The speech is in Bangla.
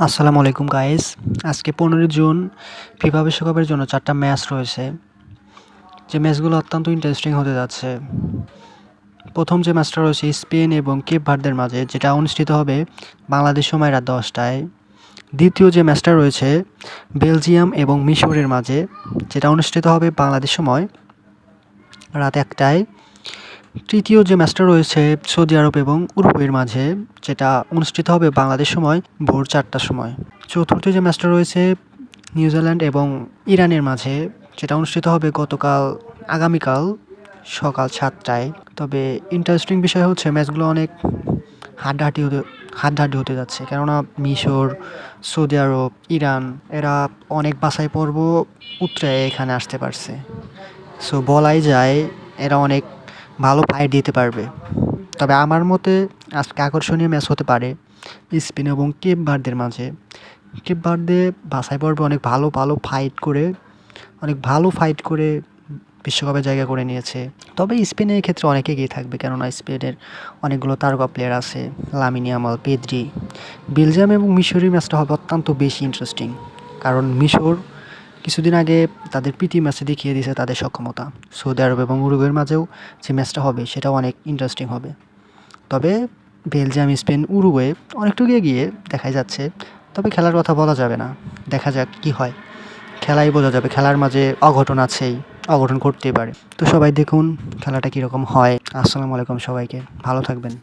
আসসালামু আলাইকুম গাইস। আজকে 15 জুন ফিফা বিশ্বকাপের জন্য 4টা ম্যাচ রয়েছে, যে ম্যাচগুলো অত্যন্ত ইন্টারেস্টিং হতে যাচ্ছে। প্রথম যে ম্যাচটা রয়েছে স্পেন এবং কেপ ভার্দের মাঝে, যেটা অনুষ্ঠিত হবে বাংলাদেশ সময় রাত 10টায়। দ্বিতীয় যে ম্যাচটা রয়েছে বেলজিয়াম এবং মিশরের মাঝে, যেটা অনুষ্ঠিত হবে বাংলাদেশ সময় রাত 1টায়। তৃতীয় যে ম্যাচটা রয়েছে সৌদি আরব এবং উরুগুয়ের মাঝে, যেটা অনুষ্ঠিত হবে বাংলাদেশ সময় ভোর 4টার সময়। চতুর্থ যে ম্যাচটা রয়েছে নিউজিল্যান্ড এবং ইরানের মাঝে, যেটা অনুষ্ঠিত হবে আগামীকাল সকাল 7টায়। তবে ইন্টারেস্টিং বিষয় হচ্ছে ম্যাচগুলো অনেক হাড্ডাহাড্ডি হতে যাচ্ছে, কেননা মিশর, সৌদি আরব, ইরান এরা অনেক বাছাই পর্ব উতরে এখানে আসতে পারছে। সো বলাই যায় এরা অনেক ভালো ফাইট দিতে পারবে। তবে আমার মতে আজকে আকর্ষণীয় ম্যাচ হতে পারে স্পেন এবং কেপ ভার্দের মাঝে। কেপ ভার্দে বাছাই পর্বে অনেক ভালো ফাইট করে বিশ্বকাপে জায়গা করে নিয়েছে। তবে স্পেনের ক্ষেত্রে অনেক এগিয়ে থাকবে, কেননা স্পেনের অনেকগুলো তারকা প্লেয়ার আছে, লামিন ইয়ামাল, পেদ্রি। বেলজিয়াম এবং মিশরের ম্যাচটা হবে অত্যন্ত বেশি ইন্টারেস্টিং, কারণ মিশর কিছুদিন আগে তাদের প্রীতি ম্যাচে দেখিয়ে দিয়েছে তাদের সক্ষমতা। সৌদি আরব এবং উরুগুয়ের মাঝেও যে ম্যাচটা হবে সেটাও অনেক ইন্টারেস্টিং হবে। তবে বেলজিয়াম, স্পেন, উরুগুয়ে অনেকটুকু এগিয়ে দেখাই যাচ্ছে। তবে খেলার কথা বলা যাবে না, দেখা যাক কি হয়। খেলাই বোঝা যাবে, খেলার মাঝে অঘটন আছেই, অঘটন ঘটতেই পারে। তো সবাই দেখুন খেলাটা কীরকম হয়। আসসালামু আলাইকুম সবাইকে, ভালো থাকবেন।